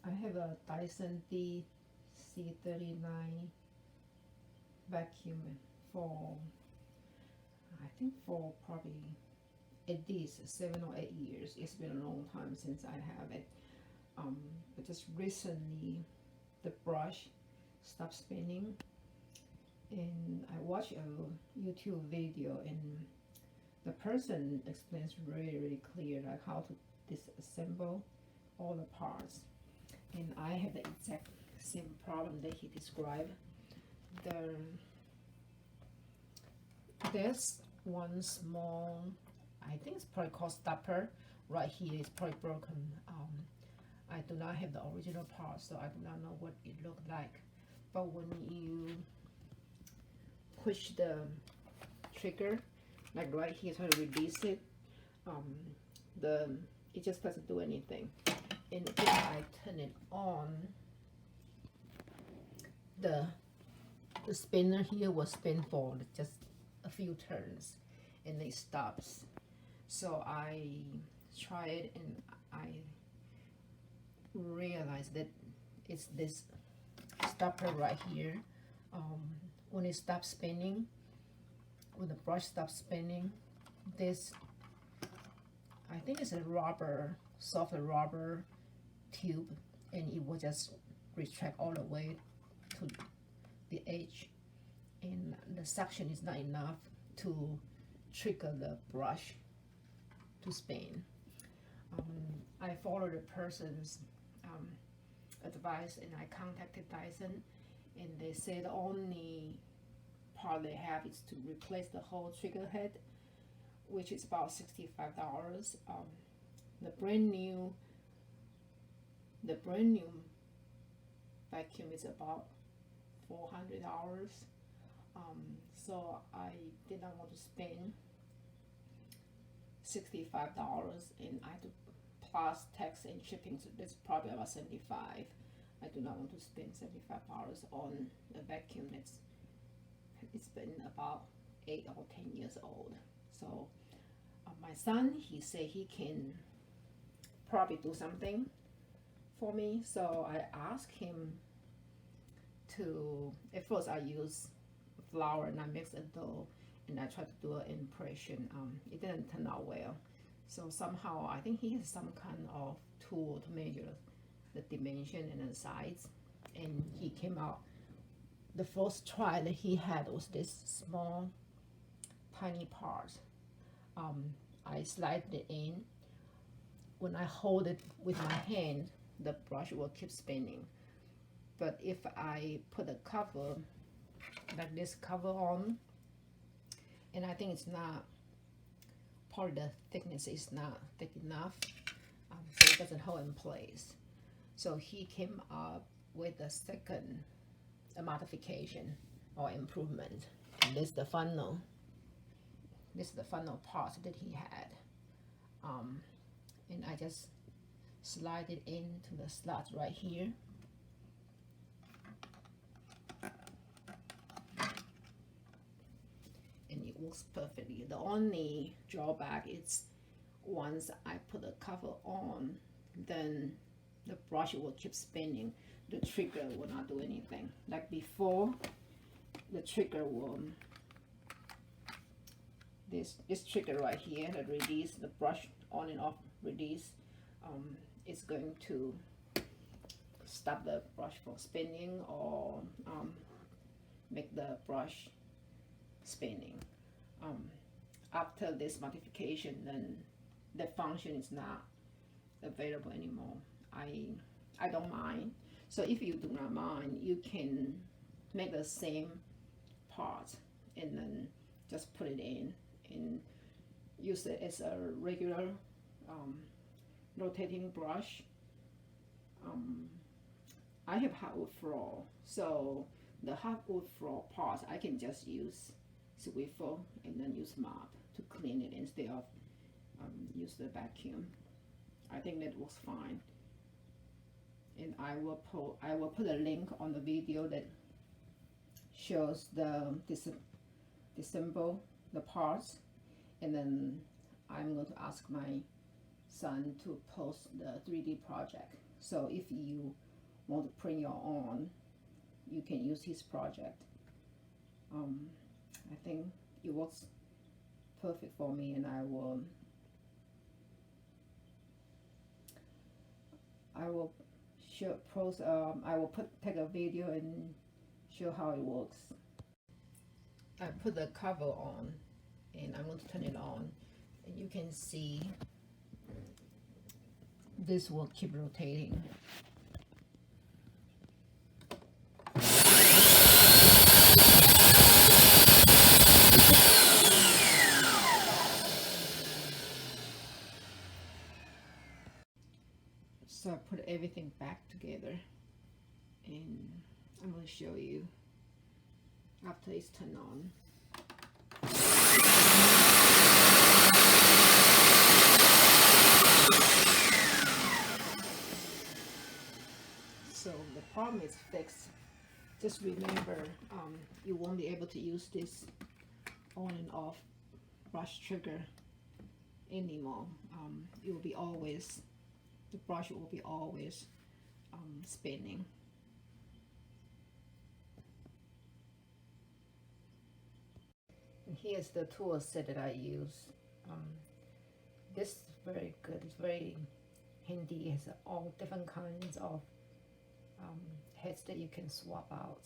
I have a Dyson DC39 vacuum for, I think for probably at least 7 or 8 years. It's been a long time since I have it. But just recently the brush stopped spinning, and I watched a YouTube video, and the person explains really clear like how to disassemble all the parts, and I have the exact same problem that he described. There's one small, I think it's probably called stopper right here, is probably broken. I do not have the original part, so I do not know what it looked like. But when you push the trigger, like right here, try to release it, it just doesn't do anything. And if I turn it on, the spinner here will spin for just a few turns, and it stops. So I tried, and I realized that it's this stopper right here. When it stops spinning, when the brush stops spinning, this, I think it's a rubber, soft rubber tube, and it will just retract all the way to the edge, and the suction is not enough to trigger the brush to spin. I followed the person's advice, and I contacted Dyson, and they said the only part they have is to replace the whole trigger head, which is about $65. The brand new vacuum is about $400. So I did not want to spend $65, and I had to plus tax and shipping, so that's probably about $75. I do not want to spend $75 on a vacuum it's been about 8 or 10 years old. So my son, he said he can probably do something for me. So I asked him to, at first I use flour and I mix a dough, and I tried to do an impression. It didn't turn out well. So somehow I think he has some kind of tool to measure the dimension and the size, and he came out. The first try that he had was this small tiny part. I slide it in. When I hold it with my hand, the brush will keep spinning. But if I put a cover, like this cover on, and I think it's not, part of the thickness is not thick enough, so it doesn't hold in place. So he came up with a second modification or improvement. And this is the funnel. This is the funnel part that he had. And I just slide it into the slot right here. And it works perfectly. The only drawback is once I put the cover on, then the brush will keep spinning. The trigger will not do anything. Like before, the trigger will, this trigger right here, the release, the brush on and off release, is going to stop the brush from spinning, or make the brush spinning. After this modification, then the function is not available anymore. I don't mind. So if you do not mind, you can make the same part and then just put it in and use it as a regular rotating brush. I have hardwood floor, so the hardwood floor parts I can just use Swiffer and then use mop to clean it instead of use the vacuum. I think that works fine. And I will put a link on the video that shows the disassemble the parts, and then I'm going to ask my son to post the 3D project So if you want to print your own, you can use his project. I think it works perfect for me, and I will take a video and show how it works. I put the cover on, and I'm going to turn it on, and you can see this will keep rotating. So I put everything back together, and I'm going to show you after it's turned on. So the problem is fixed. Just remember, you won't be able to use this on and off brush trigger anymore. It will be always, the brush will be always spinning. And here's the tool set that I use. This is very good. It's very handy. It has all different kinds of heads that you can swap out.